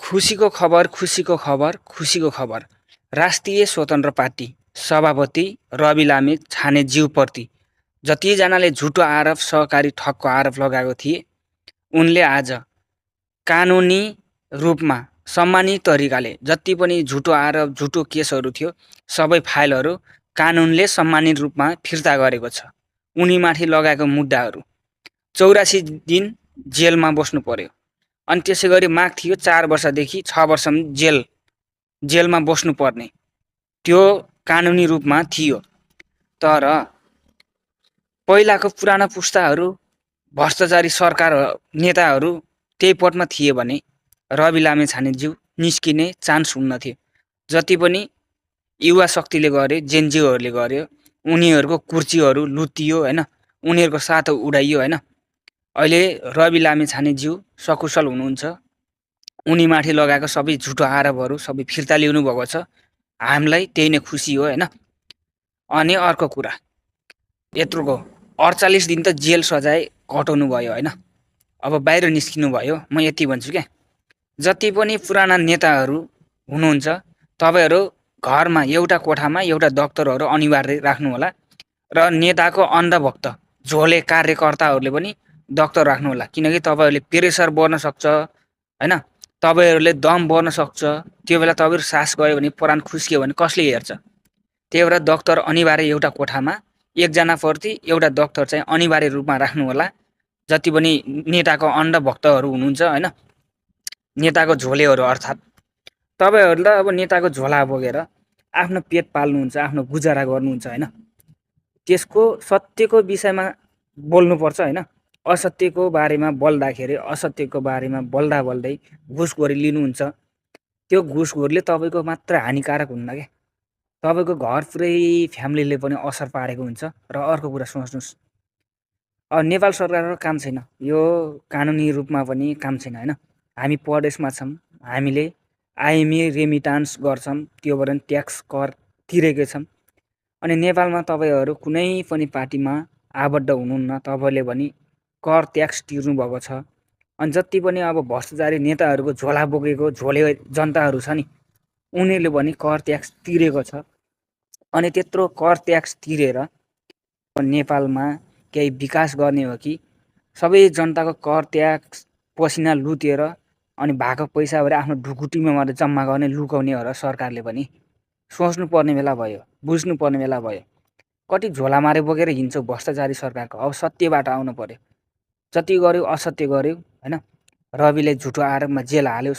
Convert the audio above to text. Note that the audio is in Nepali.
खुसीको खबर खुसीको खबर। राष्ट्रिय स्वतन्त्र पार्टी सभापति रवि लामी छानेज्यूप्रति जतिजनाले झुटो आरोप सहकारी ठगको आरोप लगाएको थिए, उनले आज कानुनी रूपमा सम्मानित तरिकाले जति पनि झुटो आरोप झुटो केसहरू थियो सबै फाइलहरू कानुनले सम्मानित रूपमा फिर्ता गरेको छ। उनीमाथि लगाएको मुद्दाहरू 84 दिन जेलमा बस्नु पर्यो। अनि त्यसैगरी माग थियो 4 वर्षदेखि 6 वर्षसम्म जेलमा बस्नुपर्ने, त्यो कानुनी रूपमा थियो। तर पहिलाको पुराना पुस्ताहरू भ्रष्टाचारी सरकार नेताहरू त्यही पदमा थिए भने रवि लामी छानेज्यू निस्किने चान्स हुन्न थियो। जति पनि युवा शक्तिले गर्यो, जेनजीहरूले गर्यो, उनीहरूको कुर्सीहरू लुटियो हैन, उनीहरूको साथ उडाइयो हैन। अहिले रवि लामी छानेज्यू सकुशल हुनुहुन्छ। उनीमाथि लगाएको सबै झुटो आरोपहरू सबै फिर्ता लिनु भएको छ। हामीलाई त्यही नै खुसी हो हैन। अनि अर्को कुरा, यत्रोको 48 दिन त जेल सजाय कटाउनु भयो हैन। अब बाहिर निस्किनु भयो। म यति भन्छु क्या, जति पनि पुराना नेताहरू हुनुहुन्छ तपाईहरु घरमा एउटा कोठामा एउटा डाक्टरहरू अनिवार्य राख्नु होला र नेताको अन्धभक्त झोले कार्यकर्ताहरूले पनि डाक्टर राख्नु होला। किनकि तपाईहरुले प्रेसर बढ्न सक्छ हैन, तपाईहरुले दम बढ्न सक्छ। त्यो बेला तपाईहरु सास गयो भने, प्राण खुस्कियो भने कसले हेर्छ? त्यही भएर डाक्टर अनिवार्य एउटा कोठामा एकजना प्रति एउटा डाक्टर चाहिँ अनिवार्य रूपमा राख्नु होला। जति पनि नेताको अन्धभक्तहरू हुनुहुन्छ हैन, नेताको झोलेहरू अर्थात् तपाईहरुले अब नेताको झोला बोकेर आफ्नो पेट पाल्नुहुन्छ, आफ्नो गुजारा गर्नुहुन्छ हैन। त्यसको सत्यको विषयमा बोल्नुपर्छ हैन। असत्यको बारेमा बोल्दाखेरि, असत्यको बारेमा बोल्दा बोल्दै घुसखोरी लिनुहुन्छ। त्यो घुसखोरले तपाईको मात्र हानिकारक हुन्न के, तपाईको घर पुरै फ्यामिलीले पनि असर पारेको हुन्छ। र अर्को कुरा सोच्नुस्, अब नेपाल सरकारको काम छैन, यो कानुनी रूपमा पनि काम छैन हैन। हामी परदेशमा छौं, हामीले आइएमए रेमिटान्स गर्छौं, त्योबाट ट्याक्स कर तिरेकै छौं। अनि नेपालमा तपाईहरु कुनै पनि पार्टीमा आबद्ध हुनुहुन्न, तपाईले पनि कर ट्याक्स तिर्नु भएको छ। अनि जति पनि अब भ्रष्टाचारी नेताहरूको झोला बोकेको झोले जनताहरू छ नि, उनीहरूले पनि कर ट्याक्स तिरेको छ। अनि त्यत्रो कर ट्याक्स तिरेर नेपालमा केही विकास गर्ने हो कि सबै जनताको कर ट्याक्स पसिना लुटेर अनि भएको पैसाबाट आफ्नो ढुकुटीमा मात्र जम्मा गर्ने लुकाउने हो र सरकारले पनि सोच्नु पर्ने बेला भयो, बुझ्नु पर्ने बेला भयो। कति झोला मारे बोकेर हिँड्छौ भ्रष्टाचारी सरकारको? अब सत्यबाट आउनु पर्यो। जति गर्यो असत्य गर्यो हैन। रविले झुटो आरोपमा जेल हाल्यो।